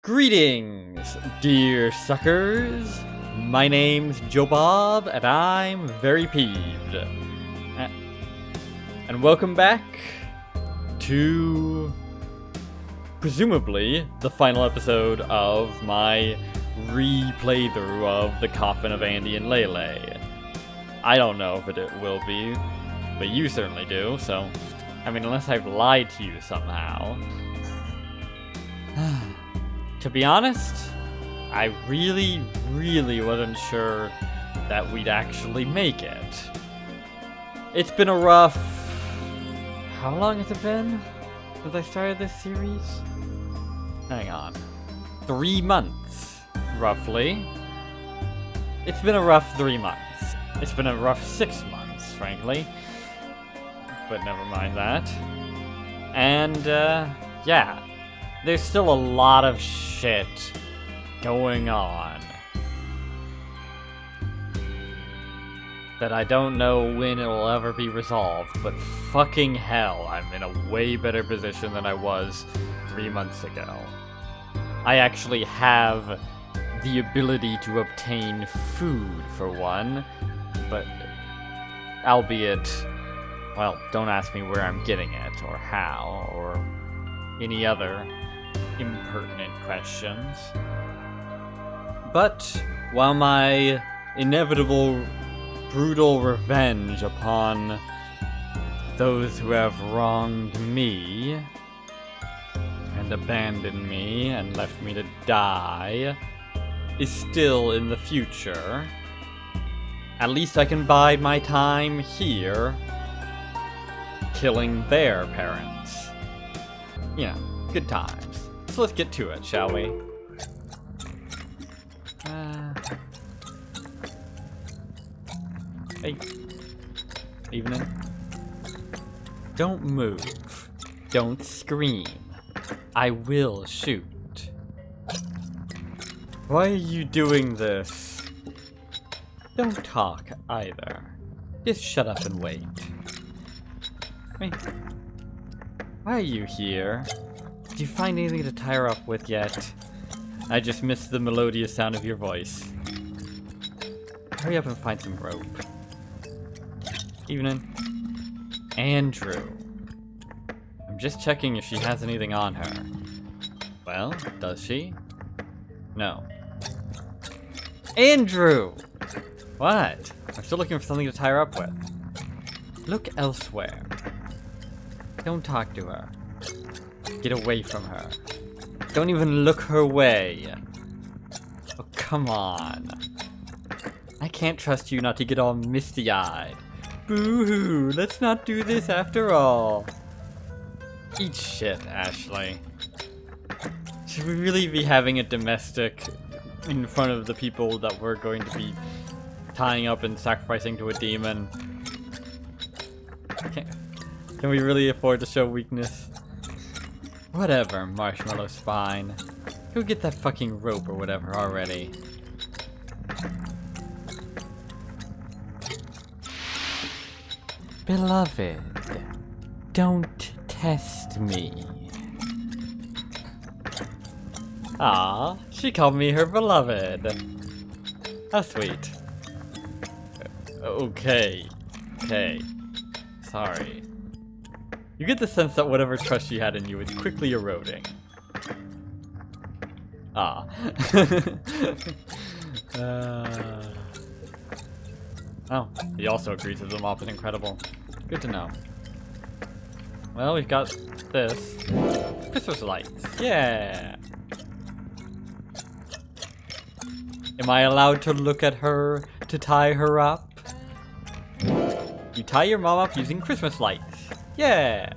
Greetings, dear suckers. My name's Joe Bob, and I'm very peeved. And welcome back to, presumably, the final episode of my re-playthrough of the Coffin of Andy and Leyley. I don't know if it will be, but you certainly do, so, I mean, unless I've lied to you somehow. To be honest, I really wasn't sure that we'd actually make it. It's been a rough... How long has it been since I started this series? Hang on. 3 months, roughly. It's been a rough 3 months. It's been a rough 6 months, frankly. But never mind that. And, yeah. There's still a lot of shit going on that I don't know when it'll ever be resolved, but fucking hell, I'm in a way better position than I was 3 months ago. I actually have the ability to obtain food, for one, but albeit, well, don't ask me where I'm getting it, or how, or any other impertinent questions. But while my inevitable brutal revenge upon those who have wronged me and abandoned me and left me to die is still in the future, at least I can bide my time here killing their parents. You know, good times. So let's get to it, shall we? Hey. Evening. Don't move. Don't scream. I will shoot. Why are you doing this? Don't talk, either. Just shut up and wait. Hey. Why are you here? Did you find anything to tie her up with yet? I just missed the melodious sound of your voice. Hurry up and find some rope. Evening. Andrew. I'm just checking if she has anything on her. Well, does she? No. Andrew! What? I'm still looking for something to tie her up with. Look elsewhere. Don't talk to her. Get away from her. Don't even look her way. Oh, come on. I can't trust you not to get all misty-eyed. Boo-hoo, let's not do this after all. Eat shit, Ashley. Should we really be having a domestic in front of the people that we're going to be tying up and sacrificing to a demon? Can we really afford to show weakness? Whatever, Marshmallow Spine. Go get that fucking rope or whatever already. Beloved, don't test me. Ah, she called me her beloved. How sweet. Okay. Sorry. You get the sense that whatever trust she had in you is quickly eroding. Ah. Oh, he also agrees that the mop is incredible. Good to know. Well, we've got this. Christmas lights. Yeah! Am I allowed to look at her to tie her up? You tie your mom up using Christmas lights. Yeah!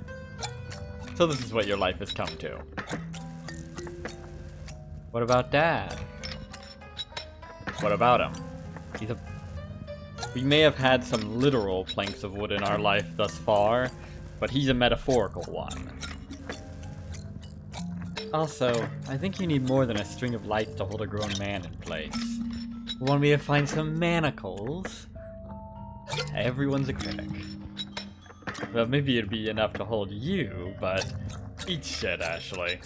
So this is what your life has come to. What about Dad? What about him? We may have had some literal planks of wood in our life thus far, but he's a metaphorical one. Also, I think you need more than a string of lights to hold a grown man in place. Want me to find some manacles? Everyone's a critic. Well, maybe it'd be enough to hold you, but eat shit, Ashley.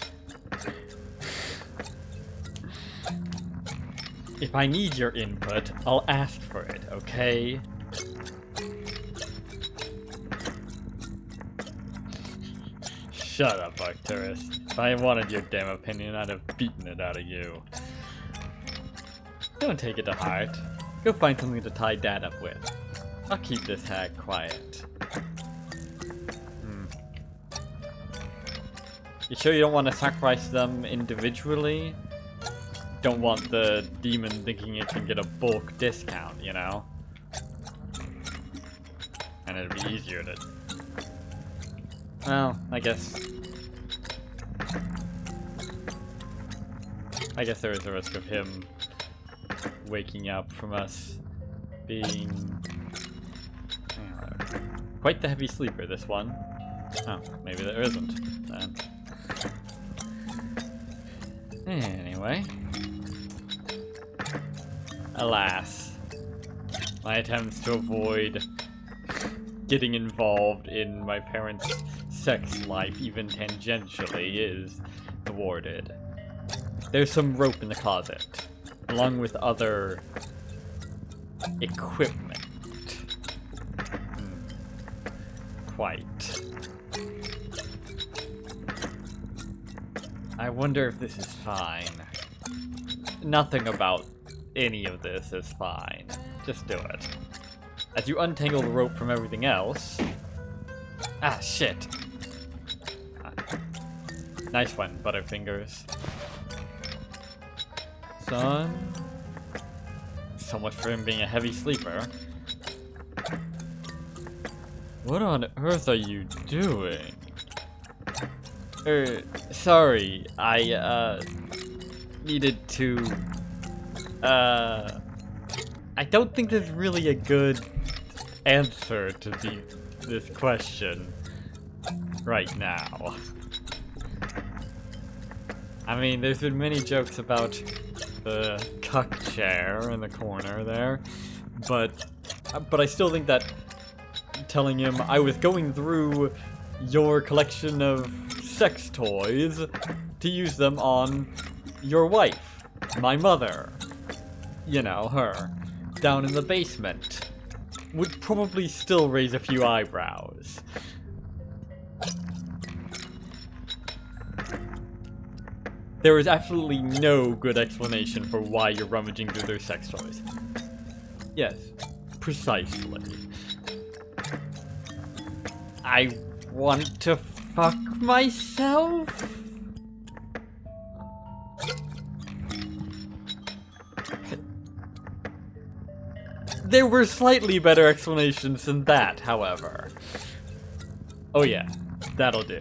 If I need your input, I'll ask for it, okay? Shut up, Arcturus. If I wanted your damn opinion, I'd have beaten it out of you. Don't take it to heart. Go find something to tie Dad up with. I'll keep this hag quiet. You sure you don't want to sacrifice them individually? Don't want the demon thinking it can get a bulk discount, you know? And it'd be easier to... Well, I guess there is a risk of him waking up from us being... quite the heavy sleeper, this one. Oh, maybe there isn't, then. Anyway. Alas. My attempts to avoid getting involved in my parents' sex life, even tangentially, is thwarted. There's some rope in the closet, along with other equipment. Quite. I wonder if this is fine. Nothing about any of this is fine. Just do it. As you untangle the rope from everything else... Ah, shit! Nice one, Butterfingers. Son? So much for him being a heavy sleeper. What on earth are you doing? Sorry, I, needed to, I don't think there's really a good answer to this question right now. I mean, there's been many jokes about the cuck chair in the corner there, but I still think that telling him I was going through your collection of sex toys to use them on your wife, my mother, you know, her, down in the basement, would probably still raise a few eyebrows. There is absolutely no good explanation for why you're rummaging through their sex toys. Yes, precisely. I want to fuck myself? There were slightly better explanations than that, however. Oh yeah, that'll do.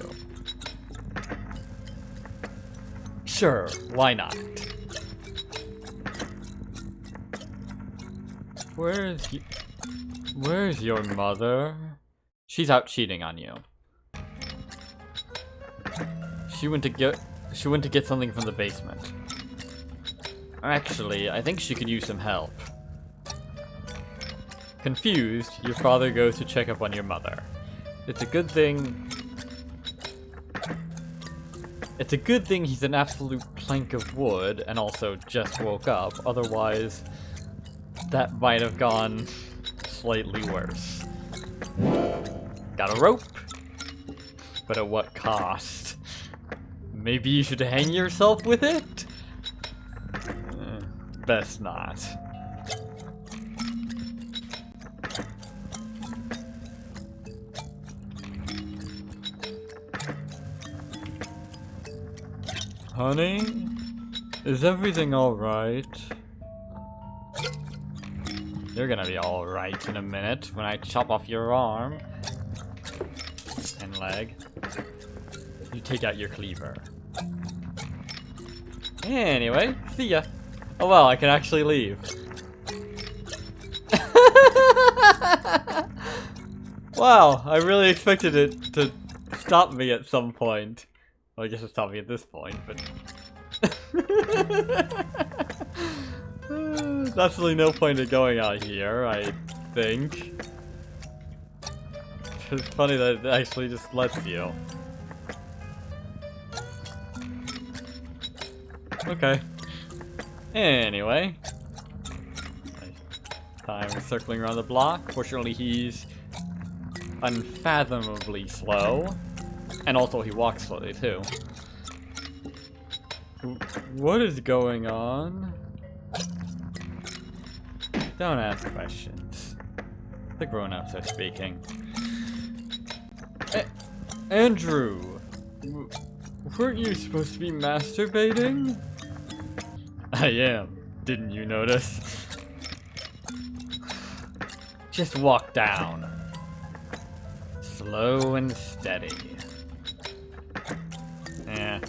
Sure, why not? Where's your mother? She's out cheating on you. She went to get something from the basement. Actually, I think she could use some help. Confused, your father goes to check up on your mother. It's a good thing he's an absolute plank of wood and also just woke up, otherwise that might have gone slightly worse. Got a rope? But at what cost? Maybe you should hang yourself with it? Best not. Honey? Is everything alright? You're gonna be alright in a minute when I chop off your arm and leg. You take out your cleaver. Anyway, see ya. Oh wow, I can actually leave. Wow, I really expected it to stop me at some point. Well, I guess it stopped me at this point, but... There's absolutely no point in going out here, I think. It's funny that it actually just lets you. Okay. Anyway, time circling around the block. Fortunately, he's unfathomably slow. And also, he walks slowly, too. What is going on? Don't ask questions. The grown-ups are speaking. Andrew! Weren't you supposed to be masturbating? I am. Didn't you notice? Just walk down. Slow and steady. Yeah.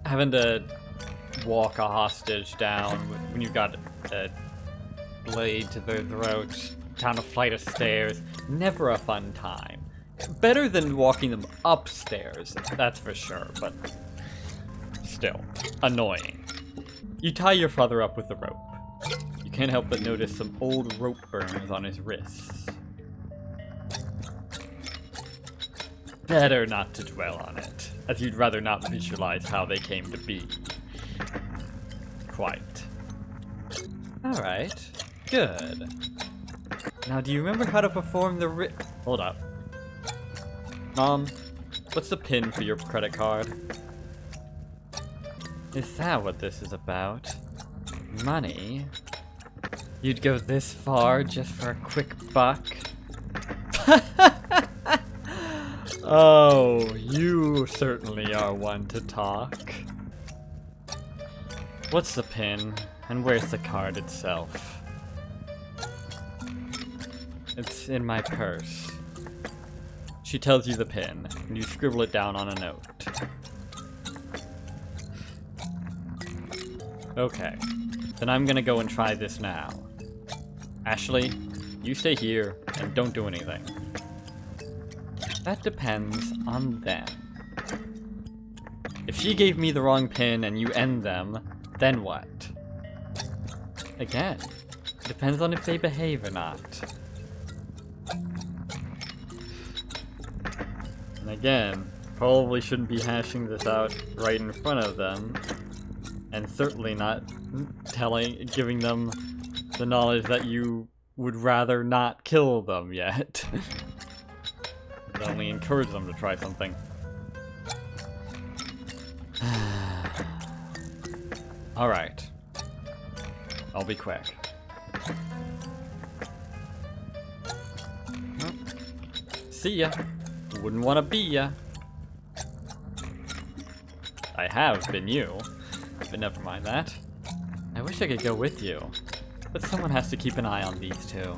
Having to walk a hostage down when you've got a blade to their throat, down a flight of stairs, never a fun time. Better than walking them upstairs, that's for sure, but still, annoying. You tie your father up with the rope. You can't help but notice some old rope burns on his wrists. Better not to dwell on it, as you'd rather not visualize how they came to be. Quite. Alright, good. Now, do you remember how to perform the Hold up. Mom, what's the PIN for your credit card? Is that what this is about? Money? You'd go this far just for a quick buck? Oh, you certainly are one to talk. What's the PIN, and where's the card itself? It's in my purse. She tells you the PIN, and you scribble it down on a note. Okay, then I'm gonna go and try this now. Ashley, you stay here, and don't do anything. That depends on them. If she gave me the wrong PIN and you end them, then what? Again, depends on if they behave or not. And again, probably shouldn't be hashing this out right in front of them, and certainly not giving them the knowledge that you would rather not kill them yet. But only encourage them to try something. Alright. I'll be quick. Well, see ya. Wouldn't want to be ya. I have been you, but never mind that. I wish I could go with you, but someone has to keep an eye on these two.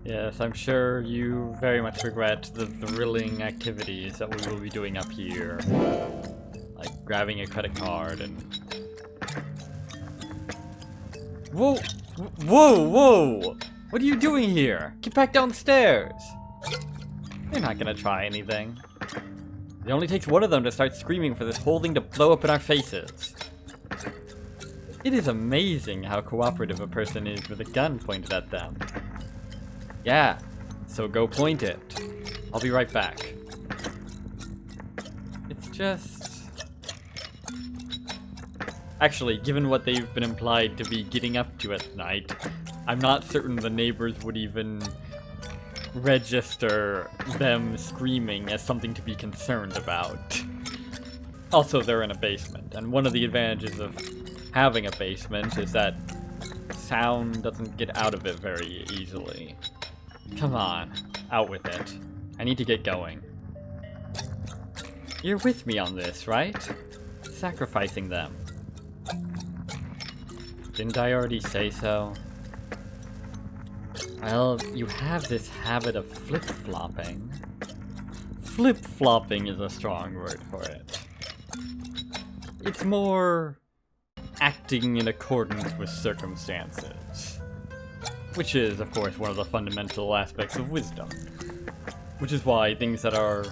Yes, I'm sure you very much regret the thrilling activities that we will be doing up here. Like grabbing a credit card and... Whoa! Whoa! Whoa! What are you doing here? Get back downstairs! You're not gonna try anything. It only takes one of them to start screaming for this whole thing to blow up in our faces. It is amazing how cooperative a person is with a gun pointed at them. Yeah, so go point it. I'll be right back. It's just... Actually, given what they've been implied to be getting up to at night, I'm not certain the neighbors would even register them screaming as something to be concerned about. Also, they're in a basement, and one of the advantages of having a basement is that sound doesn't get out of it very easily. Come on, out with it. I need to get going. You're with me on this, right? Sacrificing them. Didn't I already say so? Well, you have this habit of flip-flopping. Flip-flopping is a strong word for it. It's more acting in accordance with circumstances. Which is, of course, one of the fundamental aspects of wisdom. Which is why things that are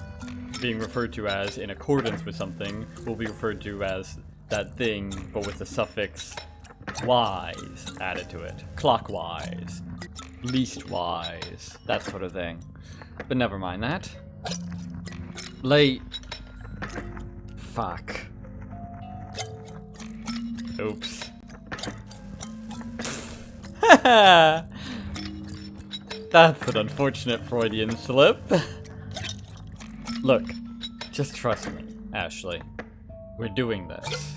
being referred to as in accordance with something will be referred to as that thing, but with the suffix wise added to it. Clockwise. Leastwise. That sort of thing. But never mind that. Fuck. Oops. That's an unfortunate Freudian slip. Look, just trust me, Ashley. We're doing this.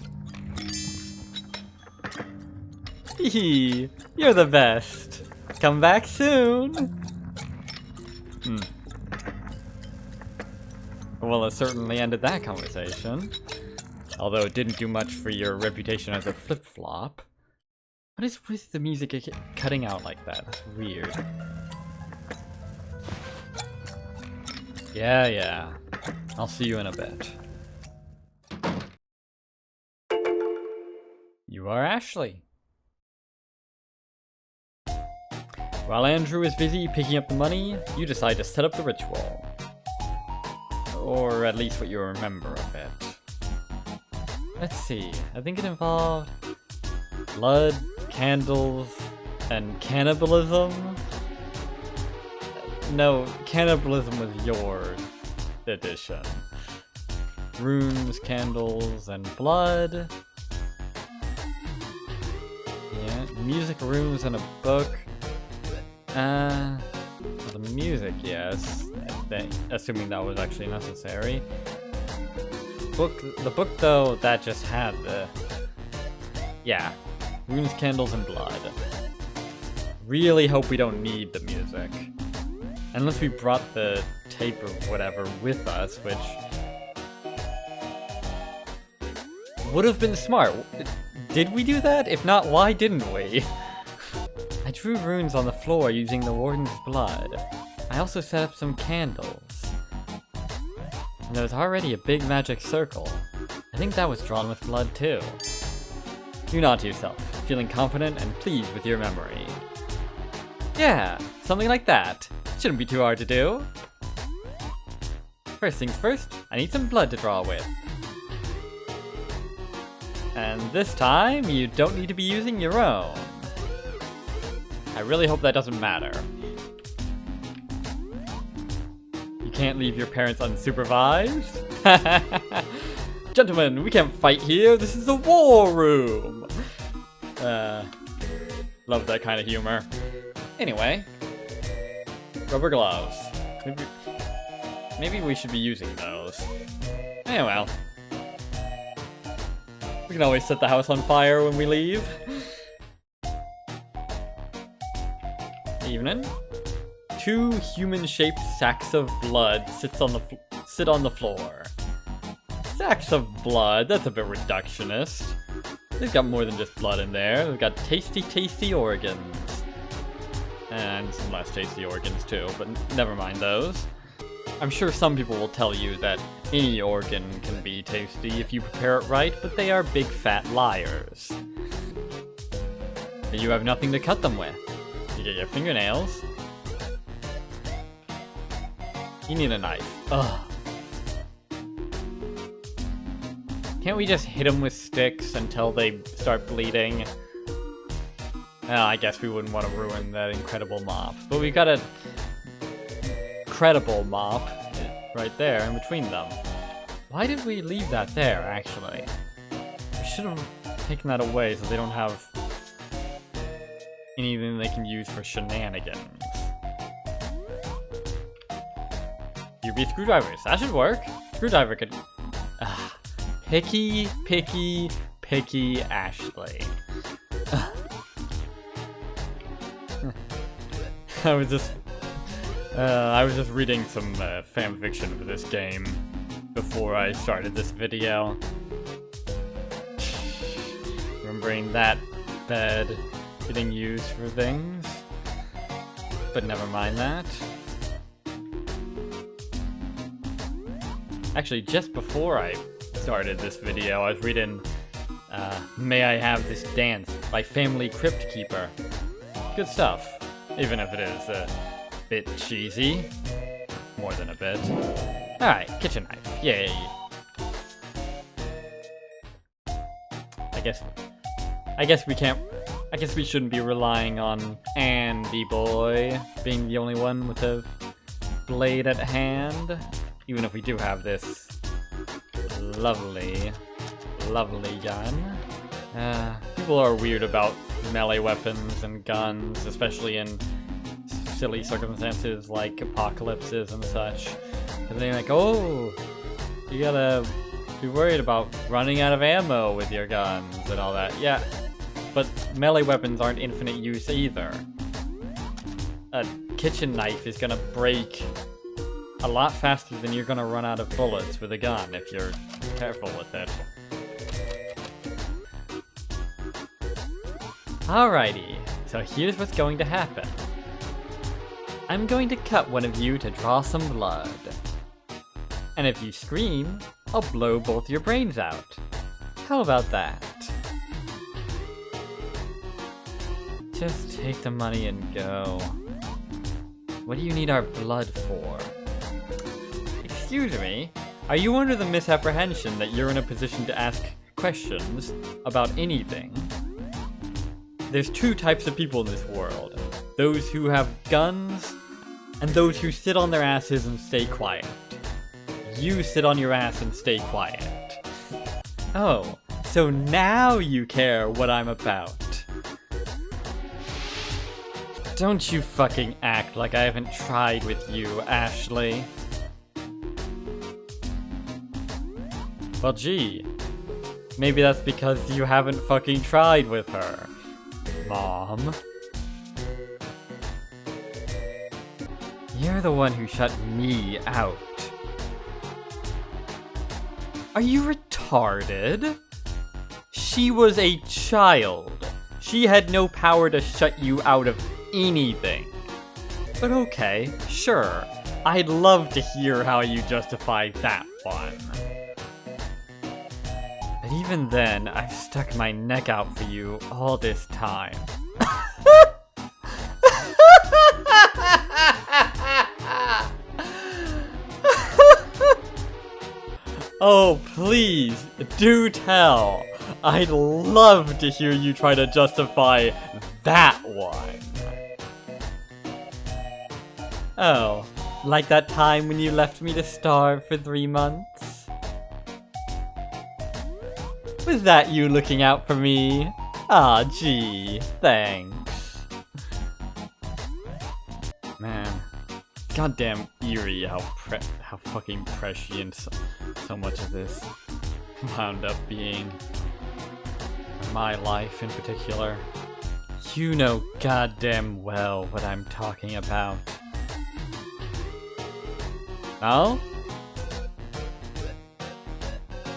Hee, you're the best. Come back soon. Well, it certainly ended that conversation. Although it didn't do much for your reputation as a flip-flop. What is with the music cutting out like that? That's weird. Yeah. I'll see you in a bit. You are Ashley. While Andrew is busy picking up the money, you decide to set up the ritual. Or at least what you remember of it. Let's see, I think it involved blood, candles, and cannibalism? No, cannibalism was your edition. Runes, candles, and blood. Yeah, music, runes, and a book. The music, yes. Assuming that was actually necessary. The book though, that just had the... Yeah. Runes, candles, and blood. Really hope we don't need the music. Unless we brought the tape or whatever with us, which... would have been smart. Did we do that? If not, why didn't we? I drew runes on the floor using the warden's blood. I also set up some candles. And there was already a big magic circle. I think that was drawn with blood too. You nod to yourself, feeling confident and pleased with your memory. Yeah, something like that. Shouldn't be too hard to do. First things first, I need some blood to draw with. And this time, you don't need to be using your own. I really hope that doesn't matter. You can't leave your parents unsupervised? Gentlemen, we can't fight here. This is the war room. Love that kind of humor. Anyway, rubber gloves. Maybe we should be using those. Eh, well. We can always set the house on fire when we leave. Evening. 2 human-shaped sacks of blood sit on the floor. Sacks of blood? That's a bit reductionist. They've got more than just blood in there. They've got tasty organs. And some less tasty organs too, but never mind those. I'm sure some people will tell you that any organ can be tasty if you prepare it right, but they are big fat liars. You have nothing to cut them with. You get your fingernails. You need a knife. Ugh. Can't we just hit them with sticks until they start bleeding? Well, I guess we wouldn't want to ruin that incredible mop. But we got a credible mop right there in between them. Why did we leave that there, actually? We should have taken that away so they don't have anything they can use for shenanigans. USB screwdrivers. That should work. Screwdriver could... Picky Ashley. I was just reading some fan fiction for this game before I started this video. Remembering that bed getting used for things. But never mind that. Actually, just before I started this video, I was reading May I Have This Dance by Family Crypt Keeper. Good stuff, even if it is a bit cheesy. More than a bit. Alright, kitchen knife. Yay. I guess we shouldn't be relying on Andy boy being the only one with a blade at hand. Even if we do have this Lovely. Lovely gun. People are weird about melee weapons and guns, especially in silly circumstances like apocalypses and such. And they're like, oh, you gotta be worried about running out of ammo with your guns and all that. Yeah, but melee weapons aren't infinite use either. A kitchen knife is gonna break a lot faster than you're gonna run out of bullets with a gun if you're careful with it. Alrighty, so here's what's going to happen. I'm going to cut one of you to draw some blood. And if you scream, I'll blow both your brains out. How about that? Just take the money and go. What do you need our blood for? Excuse me, are you under the misapprehension that you're in a position to ask questions about anything? There's two types of people in this world. Those who have guns, and those who sit on their asses and stay quiet. You sit on your ass and stay quiet. Oh, so now you care what I'm about. Don't you fucking act like I haven't tried with you, Ashley. Well, gee. Maybe that's because you haven't fucking tried with her, Mom. You're the one who shut me out. Are you retarded? She was a child. She had no power to shut you out of anything. But okay, sure. I'd love to hear how you justify that one. But even then, I've stuck my neck out for you all this time. Oh, please, do tell. I'd love to hear you try to justify that one. Oh, like that time when you left me to starve for 3 months? Was that you looking out for me? Ah, gee, thanks. Man, goddamn eerie how fucking prescient so much of this wound up being. My life in particular. You know goddamn well what I'm talking about. No?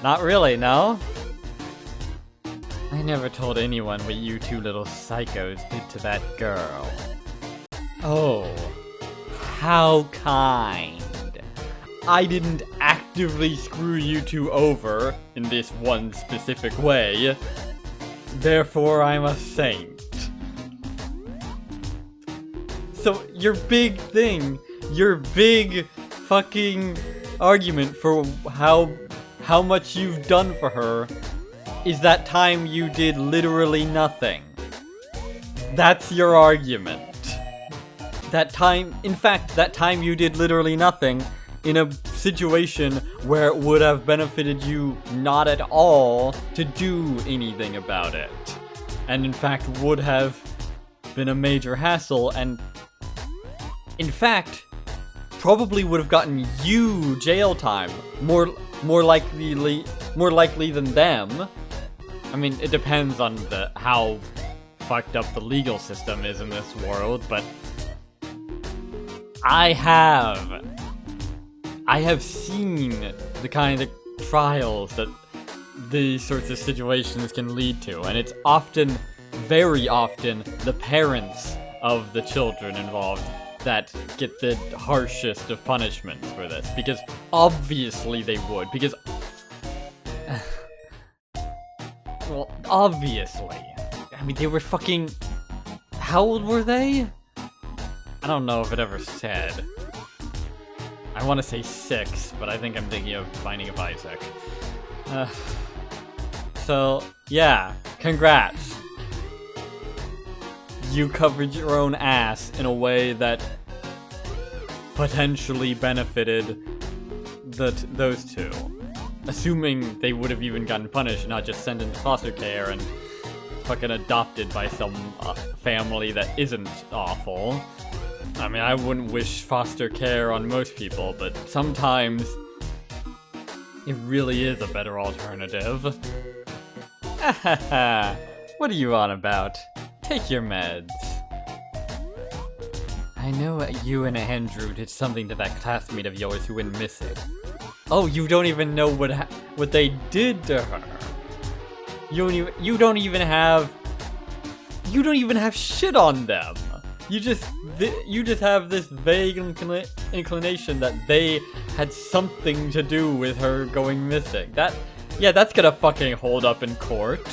Not really, no? I never told anyone what you two little psychos did to that girl. Oh, how kind. I didn't actively screw you two over in this one specific way. Therefore, I'm a saint. So, your big thing, your big fucking argument for how much you've done for her is that time you did literally nothing. That's your argument. That time, in fact, that time you did literally nothing in a situation where it would have benefited you not at all to do anything about it. And in fact would have been a major hassle and in fact probably would have gotten you jail time more likely than them. I mean, it depends on how fucked up the legal system is in this world, but I have seen the kind of trials that these sorts of situations can lead to, and it's often, very often, the parents of the children involved that get the harshest of punishments for this, because obviously they would, because well, obviously. I mean, they were fucking... How old were they? I don't know if it ever said. I want to say 6, but I think I'm thinking of Binding of Isaac. So, yeah, congrats. You covered your own ass in a way that potentially benefited those two. assuming they would have even gotten punished, not just sent into foster care and fucking adopted by some family that isn't awful. I mean, I wouldn't wish foster care on most people, but sometimes it really is a better alternative. What are you on about? Take your meds. I know you and Andrew did something to that classmate of yours who went missing. Oh, you don't even know what they did to her. You don't even have shit on them. You just have this vague inclination that they had something to do with her going missing. That's gonna fucking hold up in court.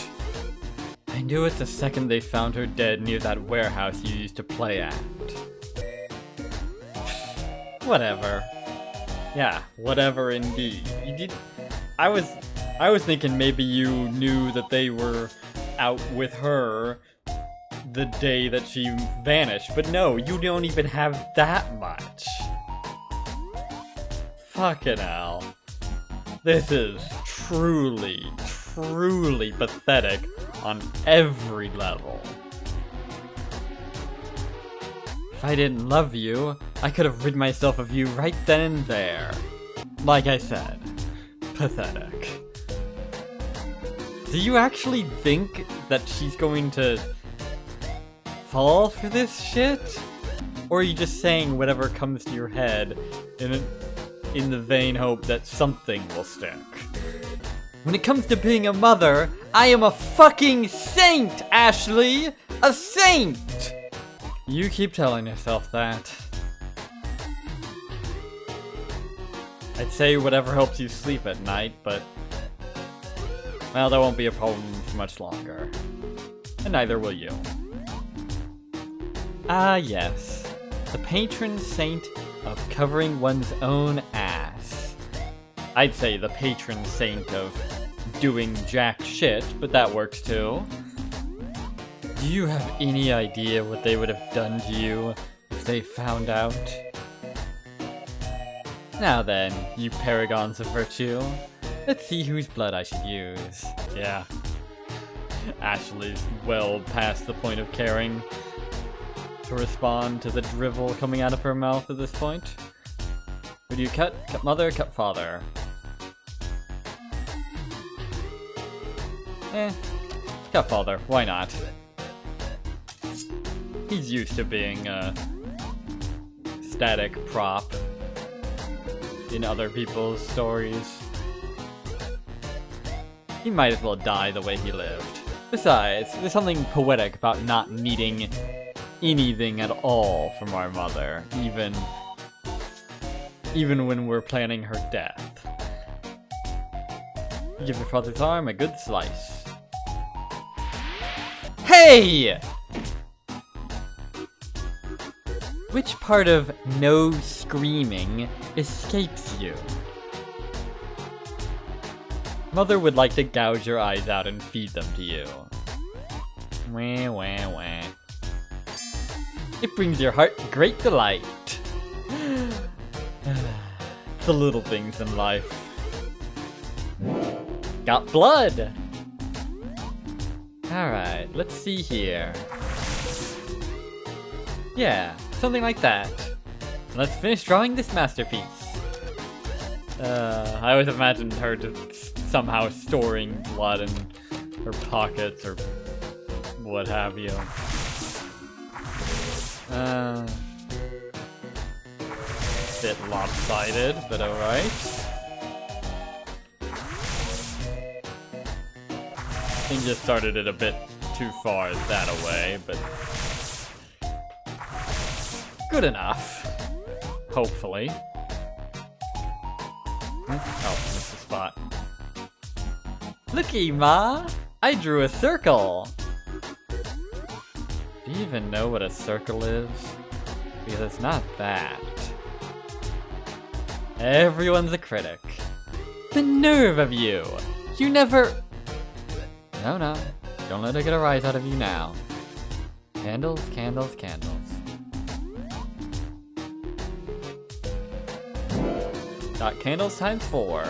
I knew it the second they found her dead near that warehouse you used to play at. Whatever. Yeah, whatever indeed. I was thinking maybe you knew that they were out with her the day that she vanished, but no, you don't even have that much. Fucking hell. This is truly, truly pathetic on every level. If I didn't love you, I could have rid myself of you right then and there. Like I said, pathetic. Do you actually think that she's going to fall for this shit? Or are you just saying whatever comes to your head in the vain hope that something will stick? When it comes to being a mother, I am a fucking saint, Ashley! A saint! You keep telling yourself that. I'd say whatever helps you sleep at night, but... well, that won't be a problem for much longer. And neither will you. Ah, yes. The patron saint of covering one's own ass. I'd say the patron saint of doing jack shit, but that works too. Do you have any idea what they would have done to you if they found out? Now then, you paragons of virtue, let's see whose blood I should use. Yeah. Ashley's well past the point of caring to respond to the drivel coming out of her mouth at this point. Who do you cut? Cut mother, cut father. Cut father, why not? He's used to being a static prop in other people's stories. He might as well die the way he lived. Besides, there's something poetic about not needing anything at all from our mother, even when we're planning her death. Give your father's arm a good slice. Hey! Which part of no screaming escapes you? Mother would like to gouge your eyes out and feed them to you. Wah, wah, wah. It brings your heart great delight. The little things in life. Got blood! Alright, let's see here. Yeah, something like that. Let's finish drawing this masterpiece. I always imagined her just somehow storing blood in her pockets or what have you. Bit lopsided, but alright. I think just started it a bit too far that away, but good enough. Hopefully. Oh, missed the spot. Looky, Ma! I drew a circle! Do you even know what a circle is? Because it's not that. Everyone's a critic. The nerve of you! You never... No, don't let her get a rise out of you now. Candles, candles, candles. Got candles times 4.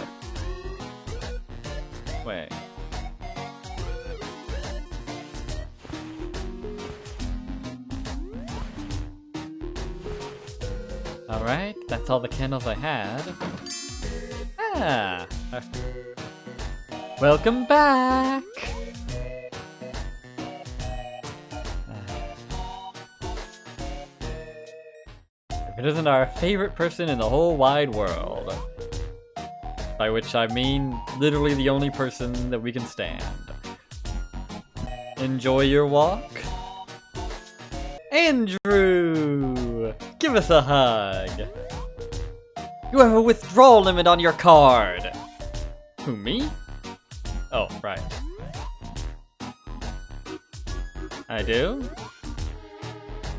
Wait. Alright, that's all the candles I had. Ah! Welcome back! If it isn't our favorite person in the whole wide world. By which I mean literally the only person that we can stand. Enjoy your walk? Andrew! Give us a hug! You have a withdrawal limit on your card! Who, me? Oh, right. I do?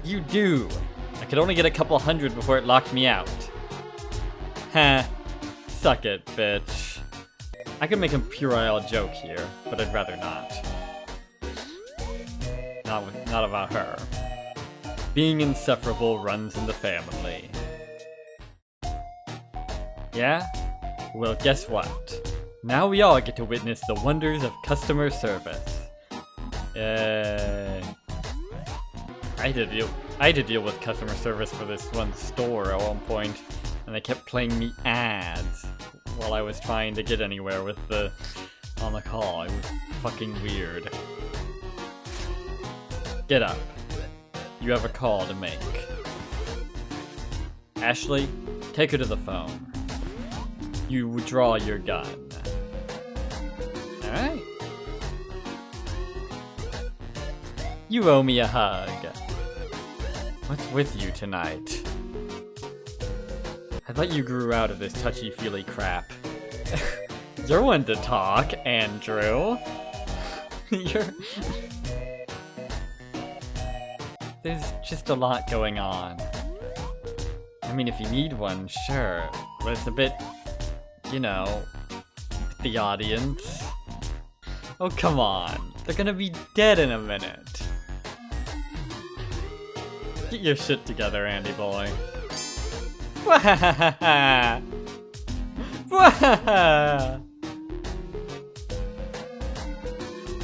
You do! I could only get a couple hundred before it locked me out. Heh. Suck it, bitch. I could make a puerile joke here, but I'd rather not. Not about her. Being insufferable runs in the family. Yeah? Well, guess what? Now we all get to witness the wonders of customer service. I had to deal with customer service for this one store at one point, and they kept playing me ads while I was trying to get anywhere with on the call. It was fucking weird. Get up. You have a call to make. Ashley, take her to the phone. You withdraw your gun. Alright. You owe me a hug. What's with you tonight? I thought you grew out of this touchy-feely crap. You're one to talk, Andrew. There's just a lot going on. I mean, if you need one, sure. But it's a bit, you know, the audience. Oh, come on. They're gonna be dead in a minute. Get your shit together, Andy boy.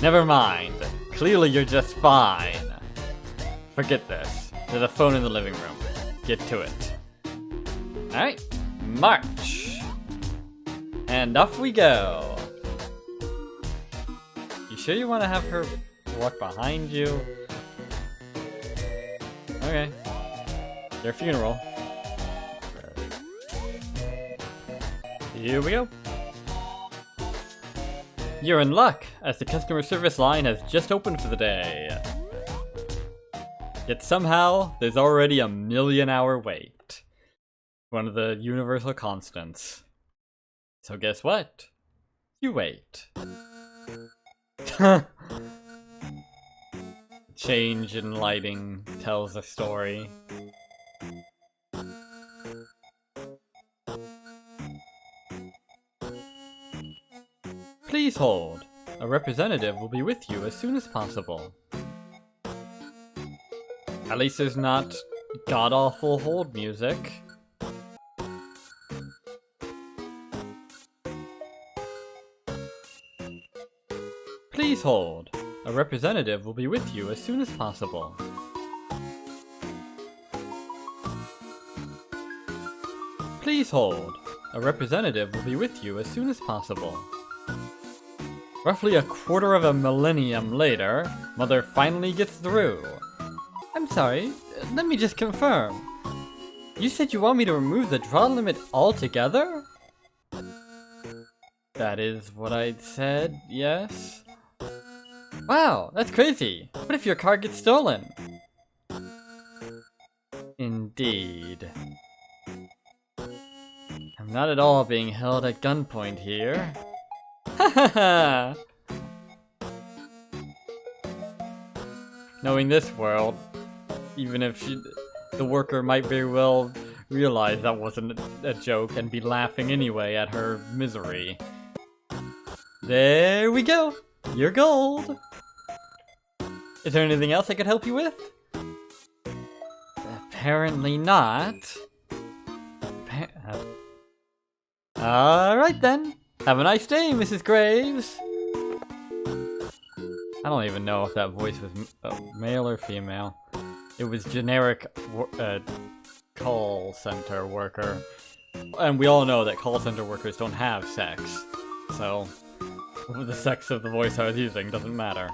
Never mind. Clearly you're just fine. Forget this. There's a phone in the living room. Get to it. Alright. March. And off we go. You sure you want to have her walk behind you? Okay. Their funeral. Here we go. You're in luck, as the customer service line has just opened for the day. Yet somehow, there's already a 1,000,000-hour wait. One of the universal constants. So guess what? You wait. Change in lighting tells a story. Please hold. A representative will be with you as soon as possible. At least there's not god-awful hold music. Please hold. A representative will be with you as soon as possible. Please hold. A representative will be with you as soon as possible. Roughly a quarter of a millennium later, Mother finally gets through. I'm sorry, let me just confirm. You said you want me to remove the draw limit altogether? That is what I said, yes. Wow, that's crazy. What if your car gets stolen? Indeed. I'm not at all being held at gunpoint here. Ha ha ha! Knowing this world, even if the worker might very well realize that wasn't a joke and be laughing anyway at her misery. There we go! You're gold! Is there anything else I could help you with? Apparently not. Alright then. Have a nice day, Mrs. Graves. I don't even know if that voice was male or female. It was generic call center worker. And we all know that call center workers don't have sex. So, the sex of the voice I was using doesn't matter.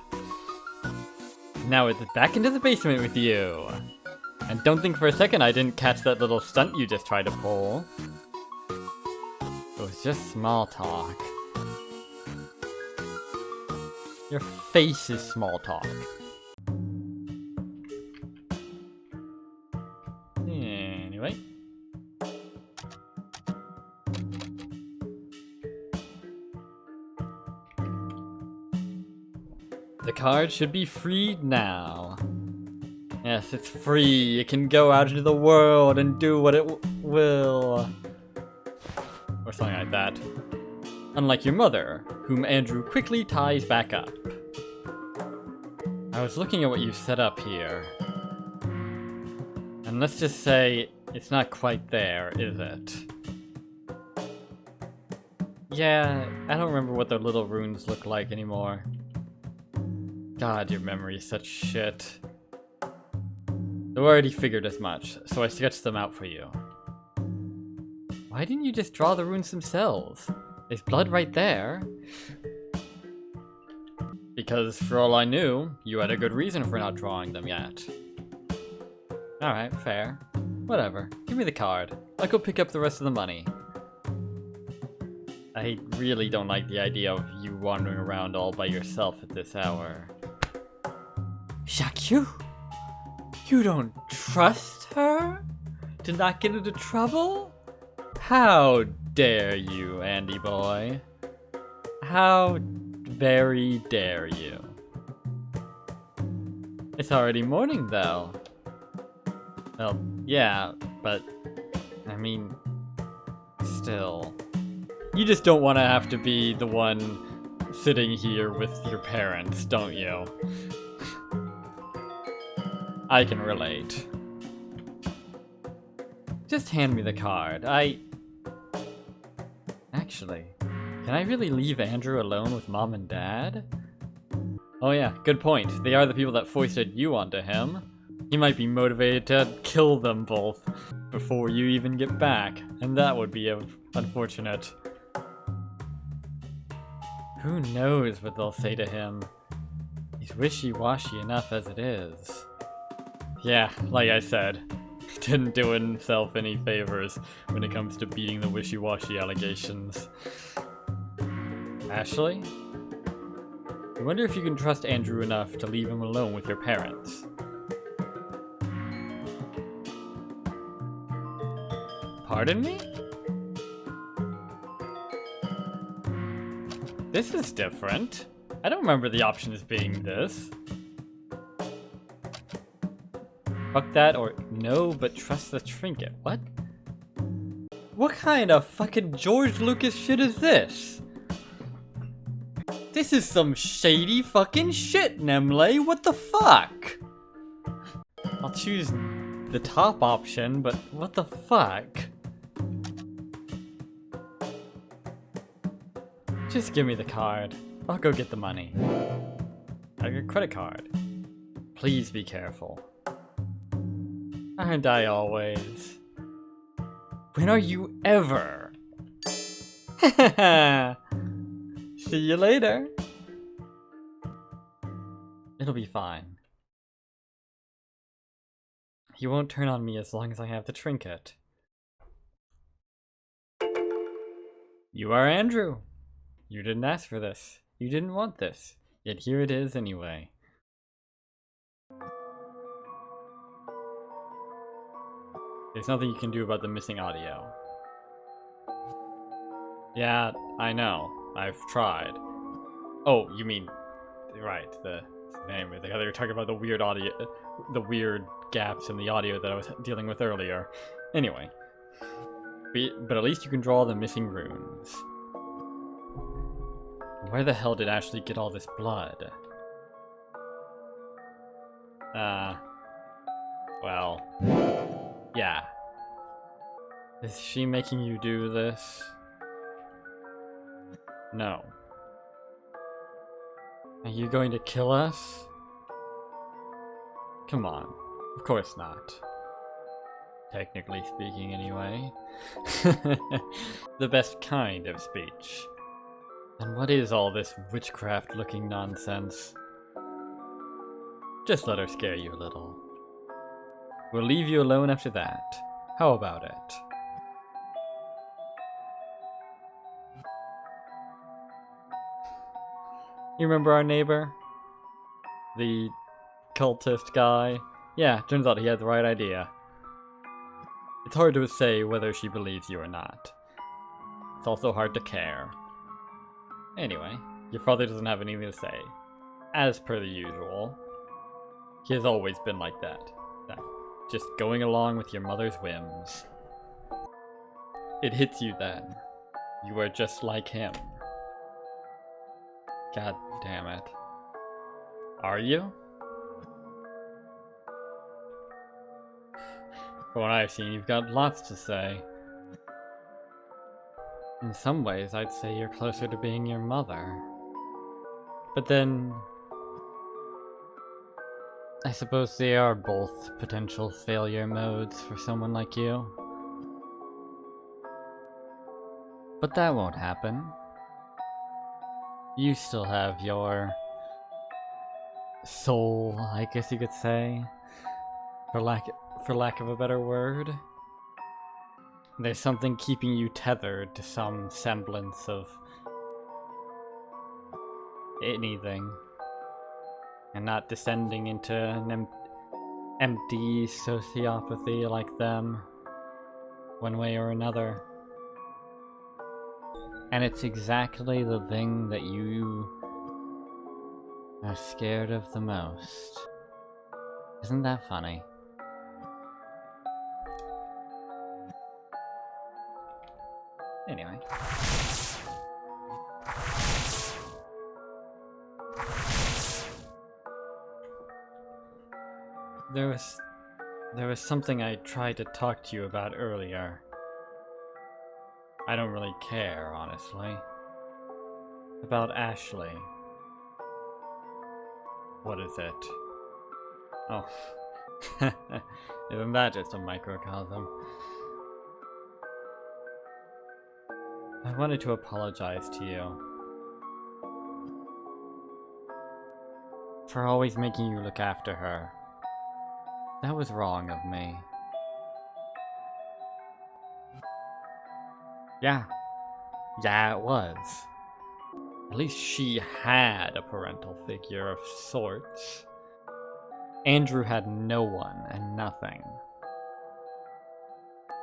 Now it's back into the basement with you. And don't think for a second I didn't catch that little stunt you just tried to pull. It was just small talk. Your face is small talk. Anyway. The card should be freed now. Yes, it's free. It can go out into the world and do what it will. Or something like that. Unlike your mother, whom Andrew quickly ties back up. I was looking at what you set up here. And let's just say, it's not quite there, is it? Yeah, I don't remember what the little runes look like anymore. God, your memory is such shit. I already figured as much, so I sketched them out for you. Why didn't you just draw the runes themselves? There's blood right there. Because, for all I knew, you had a good reason for not drawing them yet. Alright, fair. Whatever. Give me the card. I'll go pick up the rest of the money. I really don't like the idea of you wandering around all by yourself at this hour. Jacques, you don't trust her? To not get into trouble? How dare you, Andy boy? How very dare you? It's already morning, though. Well, yeah, but I mean, still. You just don't want to have to be the one sitting here with your parents, don't you? I can relate. Just hand me the card. Actually, can I really leave Andrew alone with Mom and Dad? Oh yeah, good point. They are the people that foisted you onto him. He might be motivated to kill them both before you even get back, and that would be unfortunate. Who knows what they'll say to him? He's wishy-washy enough as it is. Yeah, like I said, didn't do himself any favors when it comes to beating the wishy-washy allegations. Ashley? I wonder if you can trust Andrew enough to leave him alone with your parents. Pardon me? This is different. I don't remember the options being this. Fuck that, or no, but trust the trinket. What? What kind of fucking George Lucas shit is this? This is some shady fucking shit, Nemlei. What the fuck? I'll choose the top option, but what the fuck? Just give me the card. I'll go get the money. I got a credit card. Please be careful. Aren't I always? When are you ever? See you later. It'll be fine. He won't turn on me as long as I have the trinket. You are Andrew. You didn't ask for this. You didn't want this. Yet here it is anyway. There's nothing you can do about the missing audio. Yeah, I know. I've tried. Oh, you mean... Right, the name. I thought you were talking about the weird audio... The weird gaps in the audio that I was dealing with earlier. Anyway. But at least you can draw the missing runes. Where the hell did Ashley get all this blood? Well... Yeah. Is she making you do this? No. Are you going to kill us? Come on. Of course not. Technically speaking, anyway. The best kind of speech. And what is all this witchcraft-looking nonsense? Just let her scare you a little. We'll leave you alone after that. How about it? You remember our neighbor? The cultist guy? Yeah, turns out he had the right idea. It's hard to say whether she believes you or not. It's also hard to care. Anyway, your father doesn't have anything to say. As per the usual. He has always been like that. Just going along with your mother's whims. It hits you then. You are just like him. God damn it. Are you? From what I've seen, you've got lots to say. In some ways, I'd say you're closer to being your mother. But then... I suppose they are both potential failure modes for someone like you. But that won't happen. You still have your soul, I guess you could say, for lack of a better word. There's something keeping you tethered to some semblance of anything, and not descending into an empty sociopathy like them, one way or another. And it's exactly the thing that you are scared of the most. Isn't that funny? Anyway. There was something I tried to talk to you about earlier. I don't really care, honestly. About Ashley. What is it? Oh. Isn't that just a microcosm? I wanted to apologize to you. For always making you look after her. That was wrong of me. Yeah, it was. At least she had a parental figure of sorts. Andrew had no one and nothing.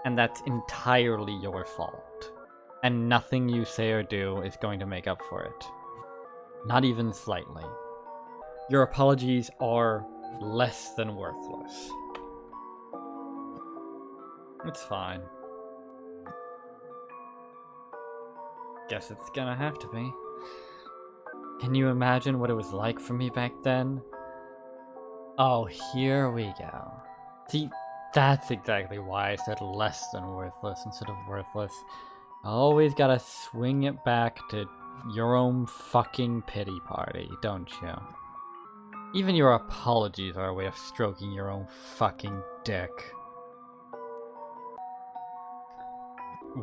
And that's entirely your fault. And nothing you say or do is going to make up for it. Not even slightly. Your apologies are less than worthless. It's fine. Guess it's gonna have to be. Can you imagine what it was like for me back then? Oh, here we go. See, that's exactly why I said less than worthless instead of worthless. Always gotta swing it back to your own fucking pity party, don't you? Even your apologies are a way of stroking your own fucking dick.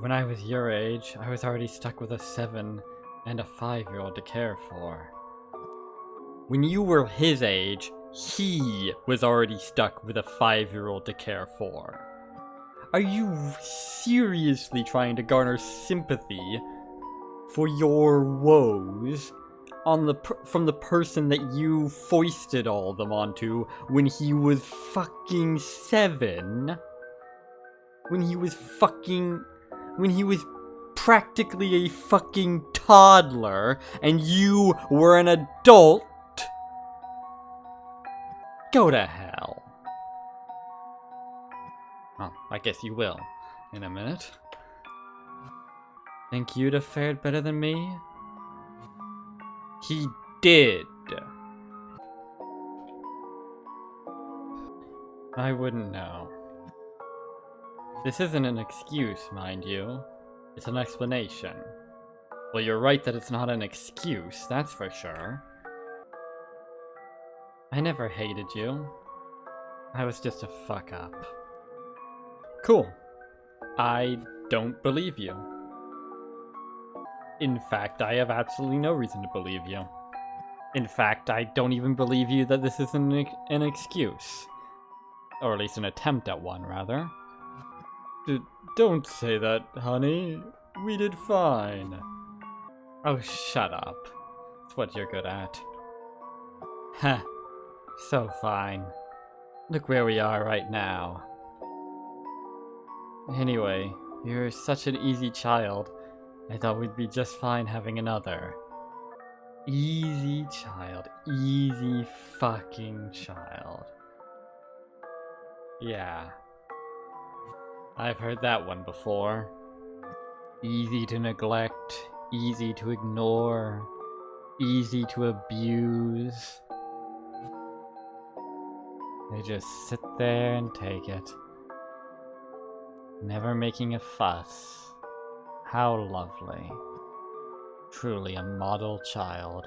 When I was your age, I was already stuck with a 7 and a 5-year-old to care for. When you were his age, he was already stuck with a 5-year-old to care for. Are you seriously trying to garner sympathy for your woes from the person that you foisted all of them onto when he was fucking 7? When he was practically a fucking toddler and you were an adult? Go to hell. Oh, I guess you will in a minute. Think you'd have fared better than me? He did. I wouldn't know. This isn't an excuse, mind you. It's an explanation. Well, you're right that it's not an excuse, that's for sure. I never hated you. I was just a fuck up. Cool. I don't believe you. In fact, I have absolutely no reason to believe you. In fact, I don't even believe you that this is an excuse. Or at least an attempt at one, rather. Don't say that, honey. We did fine. Oh, shut up. It's what you're good at. Heh. So fine. Look where we are right now. Anyway, you're such an easy child. I thought we'd be just fine having another. Easy child. Easy fucking child. Yeah. I've heard that one before. Easy to neglect. Easy to ignore. Easy to abuse. They just sit there and take it. Never making a fuss. How lovely. Truly a model child.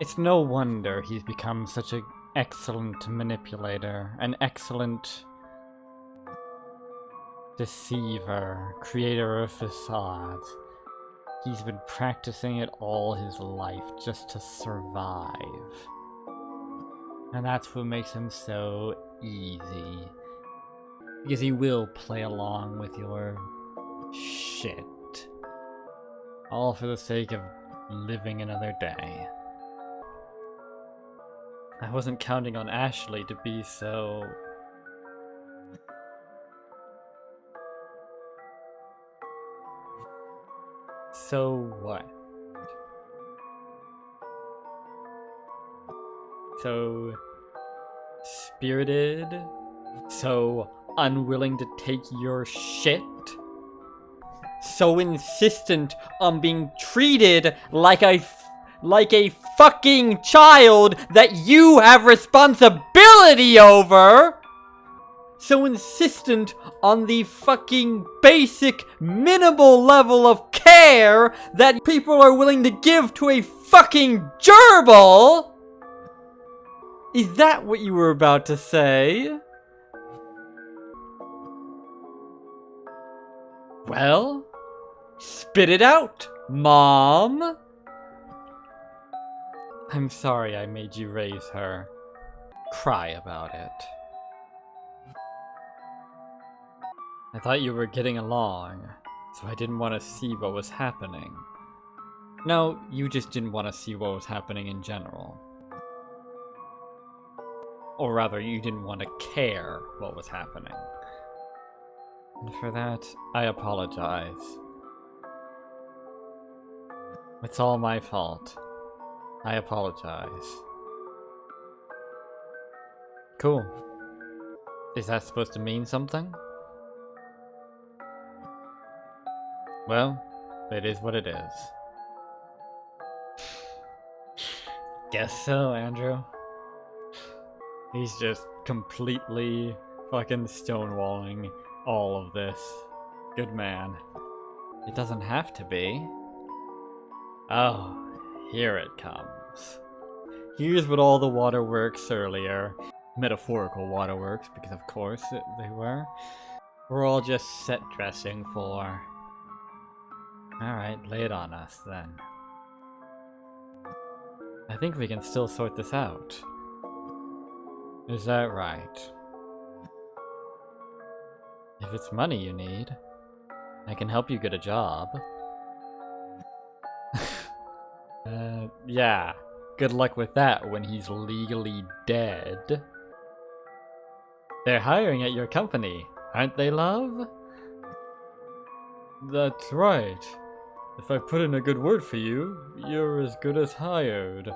It's no wonder he's become such an excellent manipulator, an excellent deceiver, creator of facades. He's been practicing it all his life just to survive. And that's what makes him so easy. Because he will play along with your shit. All for the sake of living another day. I wasn't counting on Ashley to be so... So what? So spirited? So unwilling to take your shit? So insistent on being treated like a fucking child that you have responsibility over? So insistent on the fucking basic minimal level of care that people are willing to give to a fucking gerbil? Is that what you were about to say? Well, spit it out, Mom! I'm sorry I made you raise her. Cry about it. I thought you were getting along, so I didn't want to see what was happening. No, you just didn't want to see what was happening in general. Or rather, you didn't want to care what was happening. And for that, I apologize. It's all my fault. I apologize. Cool. Is that supposed to mean something? Well, it is what it is. Guess so, Andrew. He's just completely fucking stonewalling all of this. Good man. It doesn't have to be. Oh, here it comes. Here's what all the waterworks earlier, metaphorical waterworks, because of course they were all just set dressing for. Alright, lay it on us then. I think we can still sort this out. Is that right? If it's money you need, I can help you get a job. Yeah. Good luck with that when he's legally dead. They're hiring at your company, aren't they, love? That's right. If I put in a good word for you, you're as good as hired.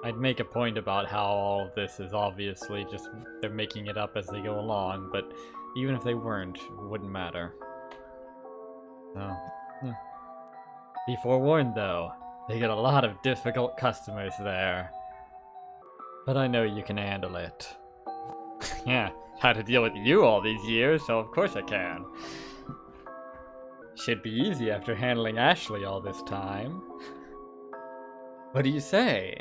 I'd make a point about how all of this is obviously just they're making it up as they go along, but even if they weren't, it wouldn't matter. So, be forewarned though, they get a lot of difficult customers there. But I know you can handle it. Yeah, had to deal with you all these years, so of course I can. Should be easy after handling Ashley all this time. What do you say?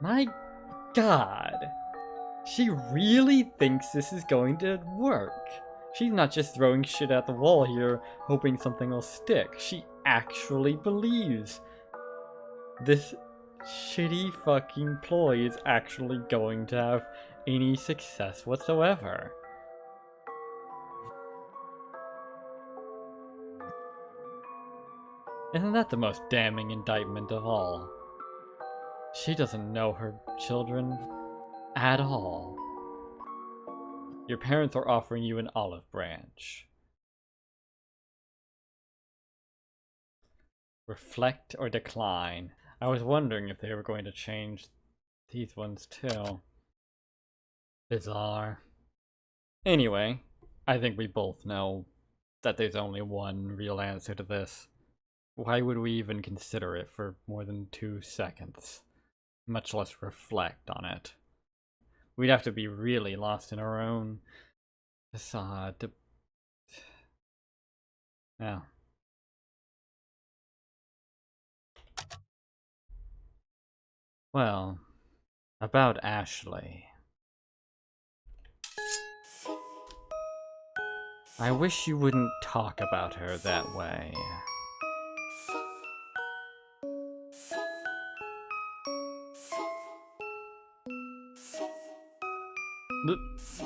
My god. She really thinks this is going to work. She's not just throwing shit at the wall here, hoping something will stick. She actually believes this shitty fucking ploy is actually going to have any success whatsoever. Isn't that the most damning indictment of all? She doesn't know her children at all. Your parents are offering you an olive branch. Reflect or decline. I was wondering if they were going to change these ones too. Bizarre. Anyway, I think we both know that there's only one real answer to this. Why would we even consider it for more than 2 seconds? Much less reflect on it. We'd have to be really lost in our own facade to... Yeah. Well, about Ashley. I wish you wouldn't talk about her that way.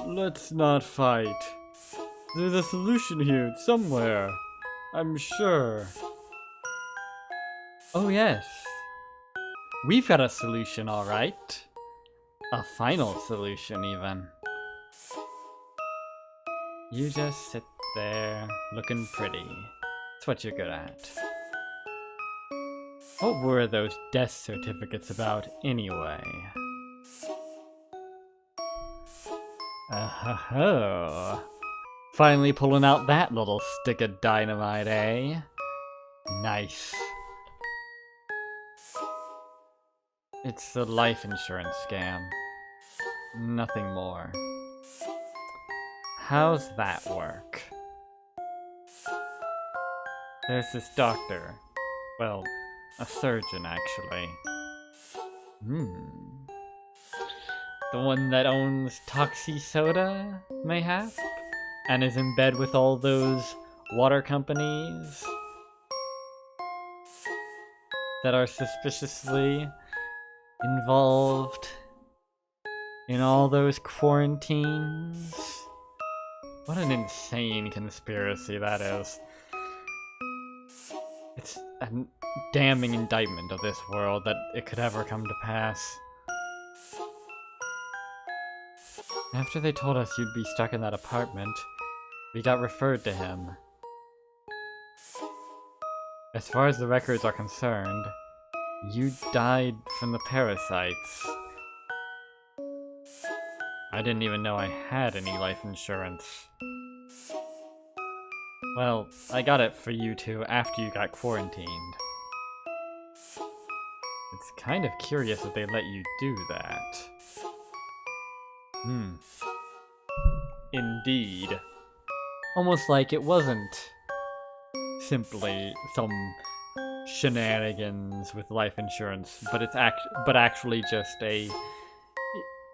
Let's not fight. There's a solution here somewhere. I'm sure. Oh yes. We've got a solution, alright. A final solution, even. You just sit there, looking pretty. That's what you're good at. What were those death certificates about, anyway? Oh. Finally pulling out that little stick of dynamite, eh? Nice. It's a life insurance scam. Nothing more. How's that work? There's this doctor. Well, a surgeon, actually. The one that owns Toxie Soda, mayhap? And is in bed with all those water companies that are suspiciously involved in all those quarantines. What an insane conspiracy that is. It's a damning indictment of this world that it could ever come to pass. After they told us you'd be stuck in that apartment, we got referred to him. As far as the records are concerned, you died from the parasites. I didn't even know I had any life insurance. Well, I got it for you two after you got quarantined. It's kind of curious that they let you do that. Indeed. Almost like it wasn't simply some shenanigans with life insurance, but it's actually just a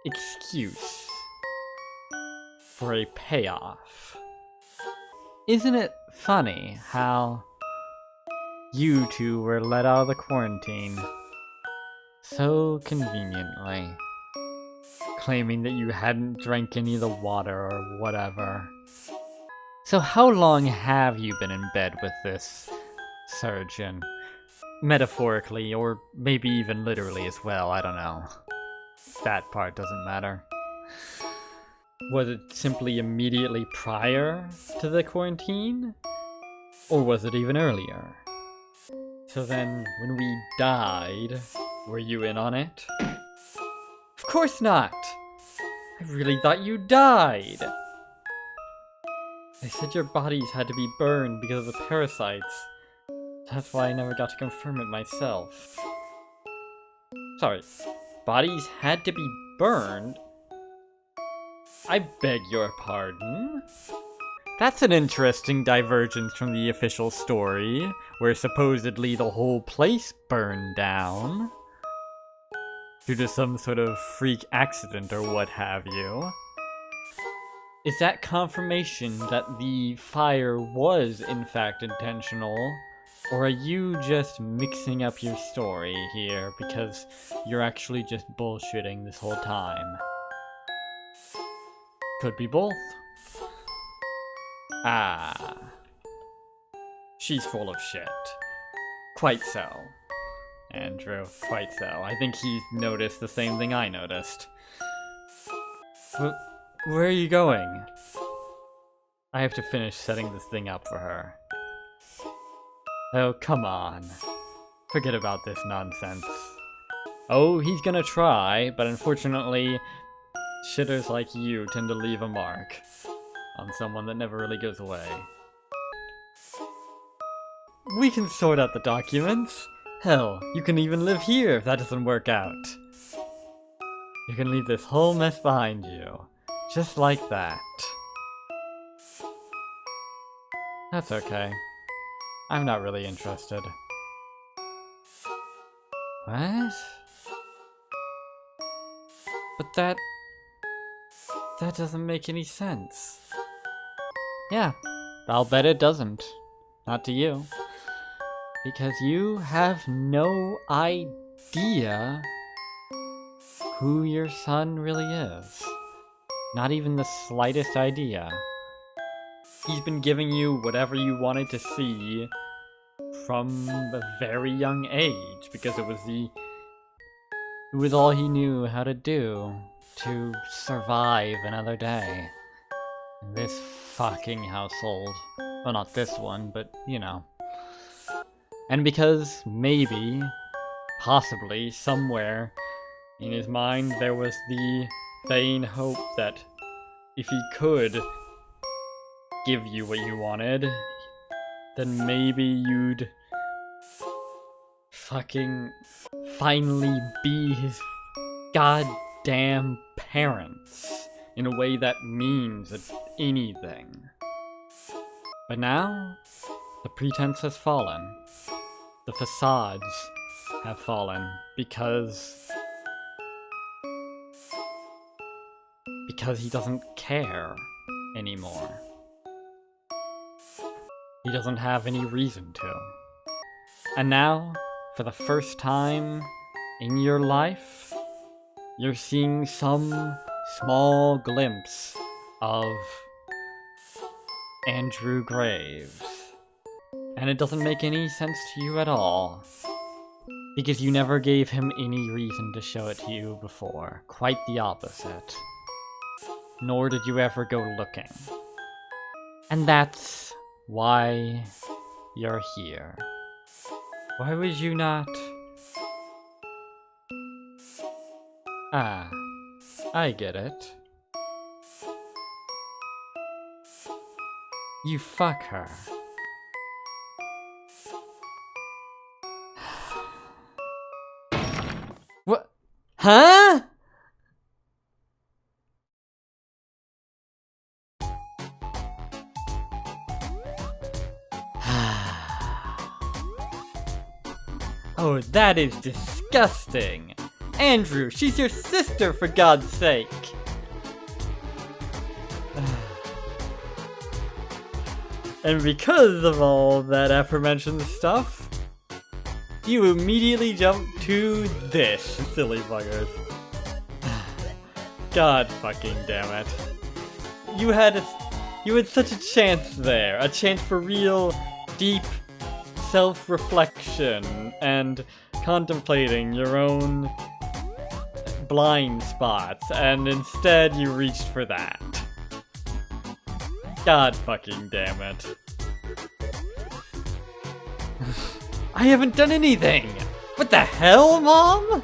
excuse for a payoff. Isn't it funny how you two were let out of the quarantine so conveniently, claiming that you hadn't drank any of the water or whatever? So how long have you been in bed with this surgeon? Metaphorically, or maybe even literally as well, I don't know. That part doesn't matter. Was it simply immediately prior to the quarantine? Or was it even earlier? So then, when we died, were you in on it? Of course not! I really thought you died! They said your bodies had to be burned because of the parasites. That's why I never got to confirm it myself. Sorry, bodies had to be burned? I beg your pardon? That's an interesting divergence from the official story, where supposedly the whole place burned down. due to some sort of freak accident or what have you. Is that confirmation that the fire was in fact intentional, or are you just mixing up your story here because you're actually just bullshitting this whole time? Could be both. Ah. She's full of shit. Quite so. Andrew, quite so. I think he's noticed the same thing I noticed. Where are you going? I have to finish setting this thing up for her. Oh, come on. Forget about this nonsense. Oh, he's gonna try, but unfortunately, shitters like you tend to leave a mark on someone that never really goes away. We can sort out the documents. Hell, you can even live here if that doesn't work out. You can leave this whole mess behind you. Just like that. That's okay. I'm not really interested. What? But that doesn't make any sense. Yeah, I'll bet it doesn't. Not to you. Because you have no idea who your son really is. Not even the slightest idea. He's been giving you whatever you wanted to see from a very young age, because it was all he knew how to do to survive another day. In this fucking household. Well, not this one, but, you know. And because maybe, possibly, somewhere in his mind there was the vain hope that if he could give you what you wanted, then maybe you'd fucking finally be his goddamn parents in a way that means anything. But now, the pretense has fallen. The facades have fallen because he doesn't care anymore. He doesn't have any reason to. And now, for the first time in your life, you're seeing some small glimpse of Andrew Graves. And it doesn't make any sense to you at all. Because you never gave him any reason to show it to you before. Quite the opposite. Nor did you ever go looking. And that's why you're here. Why would you not... Ah, I get it. You fuck her. What? Huh? Oh, that is disgusting! Andrew, she's your sister, for God's sake! And because of all that aforementioned stuff, you immediately jump to this, silly buggers. God fucking damn it. You had such a chance there, a chance for real, deep self-reflection and contemplating your own blind spots, and instead you reached for that. God fucking damn it. I haven't done anything! What the hell, Mom?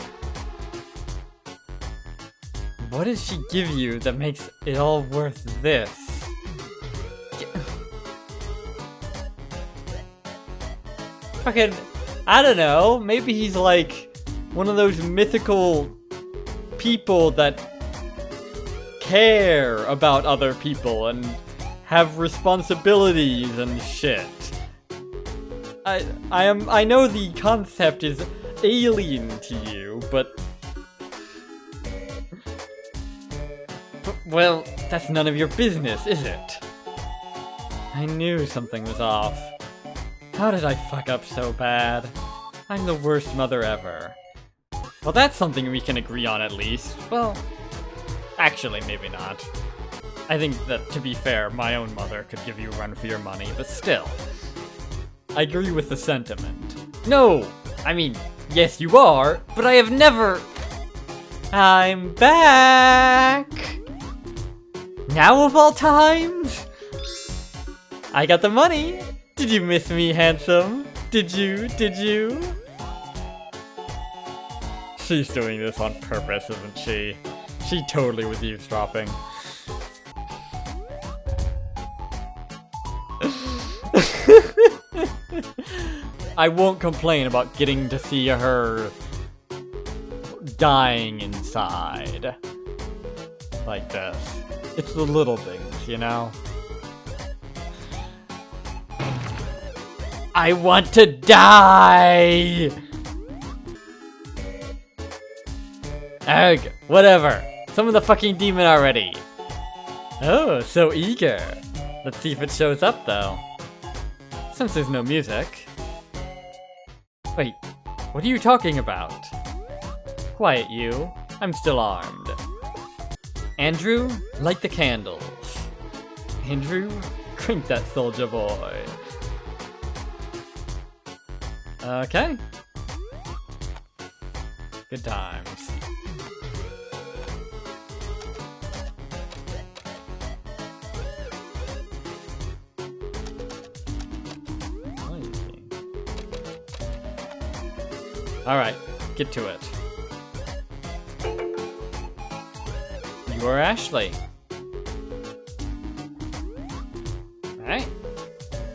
What does she give you that makes it all worth this? Fucking, I don't know, maybe he's like one of those mythical people that care about other people and have responsibilities and shit. I know the concept is alien to you, but Well, that's none of your business, is it? I knew something was off. How did I fuck up so bad? I'm the worst mother ever. Well, that's something we can agree on at least. Well, actually, maybe not. I think that, to be fair, my own mother could give you a run for your money, but still. I agree with the sentiment. No! I mean, yes you are, but I have never... I'm back! Now of all times? I got the money! Did you miss me, handsome? Did you? Did you? She's doing this on purpose, isn't she? She totally was eavesdropping. I won't complain about getting to see her dying inside. Like this. It's the little things, you know? I want to die! Ugh, whatever. Summon the fucking demon already. Oh, so eager. Let's see if it shows up, though. Since there's no music. Wait, what are you talking about? Quiet, you. I'm still armed. Andrew, light the candles. Andrew, crank that soldier boy. Okay. Good times. Alright, get to it. You are Ashley. Alright.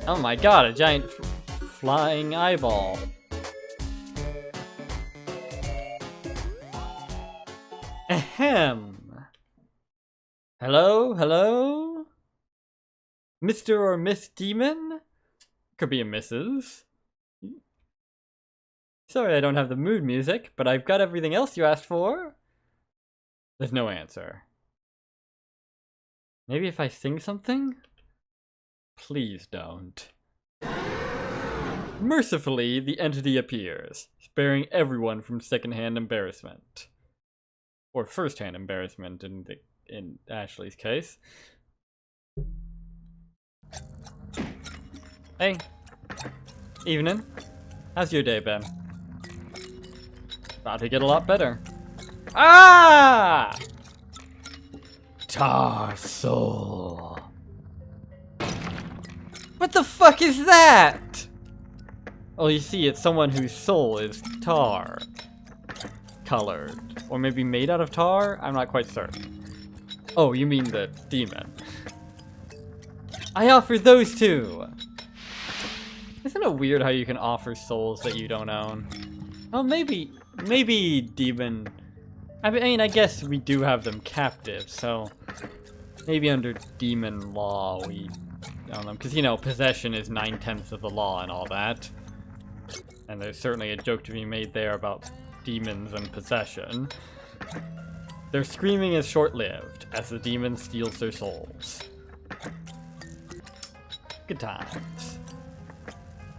Oh my god, a giant flying eyeball. Ahem. Hello, hello? Mr. or Miss Demon? Could be a Mrs. Sorry I don't have the mood music, but I've got everything else you asked for. There's no answer. Maybe if I sing something? Please don't. Mercifully, the entity appears, sparing everyone from second-hand embarrassment. Or first-hand embarrassment in Ashley's case. Hey. Evening. How's your day been? About to get a lot better. Ah! Tar soul. What the fuck is that? Oh, you see, it's someone whose soul is tar colored. Or maybe made out of tar? I'm not quite certain. Oh, you mean the demon. I offer those two. Isn't it weird how you can offer souls that you don't own? Oh, maybe demon. I mean, I guess we do have them captive, so maybe under demon law we own them. Because, you know, possession is 9/10 of the law and all that. And there's certainly a joke to be made there about demons and possession. Their screaming is short-lived, as the demon steals their souls. Good times.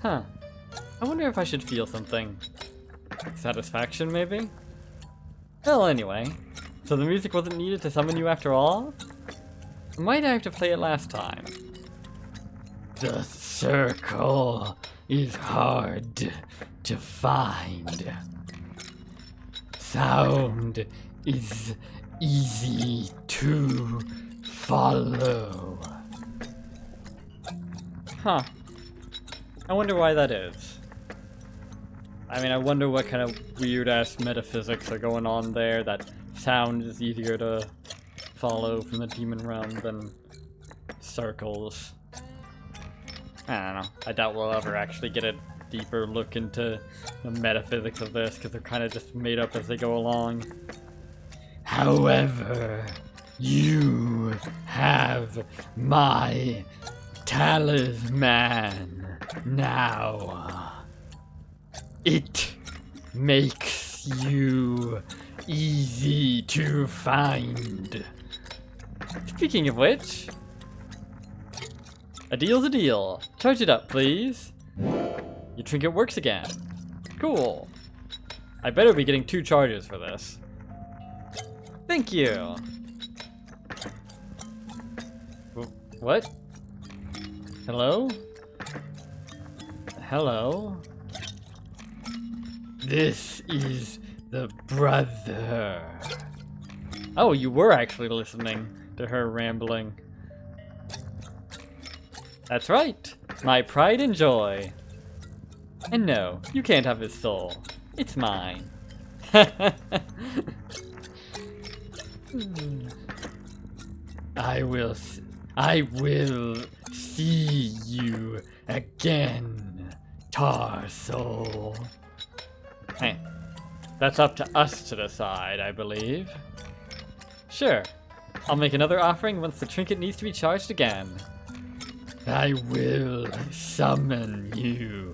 Huh. I wonder if I should feel something. Satisfaction, maybe? Well, anyway. So the music wasn't needed to summon you after all? Might I have to play it last time? The circle is hard to find. Sound is easy to follow. Huh. I wonder why that is. I mean, I wonder what kind of weird-ass metaphysics are going on there, that sound is easier to follow from the demon realm than circles. I don't know. I doubt we'll ever actually get a deeper look into the metaphysics of this, because they're kind of just made up as they go along. However, you have my talisman now. It makes you easy to find. Speaking of which, a deal's a deal. Charge it up, please. Your trinket works again. Cool. I better be getting 2 charges for this. Thank you. What? Hello? Hello? This is the brother. Oh, you were actually listening to her rambling. That's right. My pride and joy. And no, you can't have his soul. It's mine. I will see you again, Tar Soul. Hey, that's up to us to decide, I believe. Sure, I'll make another offering once the trinket needs to be charged again. I will summon you.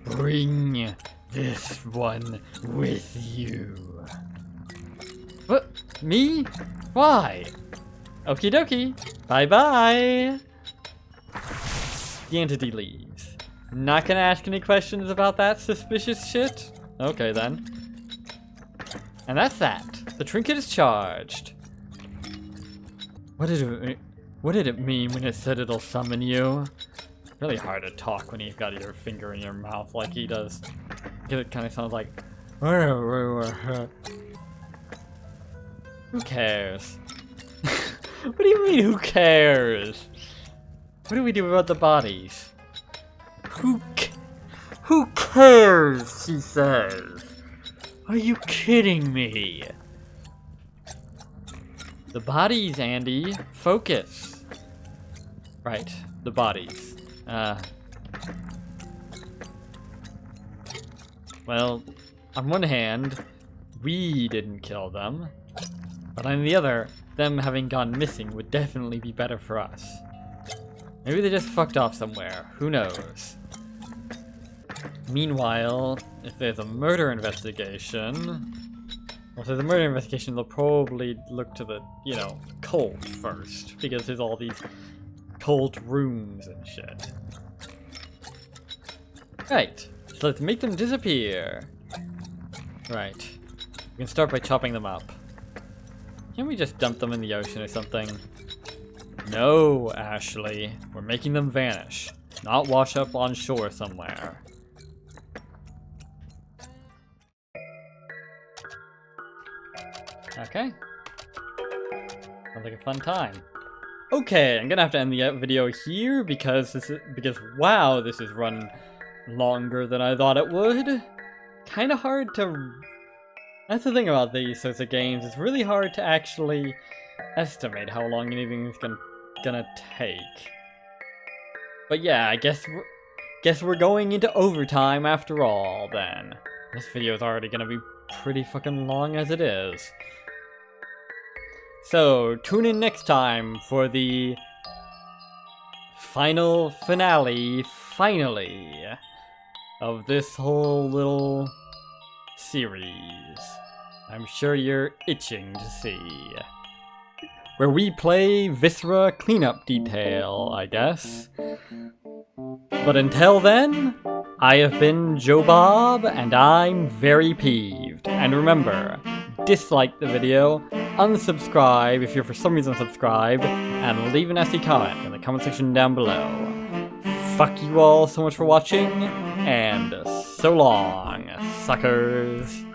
Bring this one with you. What? Me? Why? Okie dokie. Bye-bye. The entity leaves. Not gonna ask any questions about that suspicious shit? Okay then. And that's that. The trinket is charged. What did it mean when it said it'll summon you? Really hard to talk when you've got your finger in your mouth like he does. It kind of sounds like... Who cares? What do you mean, who cares? What do we do about the bodies? Who cares, she says. Are you kidding me? The bodies, Andy. Focus. Right, the bodies. Well, on one hand, we didn't kill them. But on the other, them having gone missing would definitely be better for us. Maybe they just fucked off somewhere. Who knows? Meanwhile, if there's a murder investigation... Well, if there's a murder investigation, they'll probably look to the, you know, cult first. Because there's all these cult rooms and shit. Right. So let's make them disappear. Right. We can start by chopping them up. Can't we just dump them in the ocean or something? No, Ashley. We're making them vanish. Not wash up on shore somewhere. Okay. Sounds like a fun time. Okay, I'm gonna have to end the video here because wow, this has run longer than I thought it would. Kinda hard to... That's the thing about these sorts of games, it's really hard to actually estimate how long anything is gonna take. But yeah, I guess we're going into overtime after all, then. This video is already gonna be pretty fucking long as it is. So, tune in next time for the final finale, finally, of this whole little series. I'm sure you're itching to see. Where we play Viscera Cleanup Detail, I guess. But until then, I have been Joe Bob, and I'm very peeved. And remember, dislike the video, unsubscribe if you're for some reason subscribed, and leave a nasty comment in the comment section down below. Fuck you all so much for watching, and so long, suckers.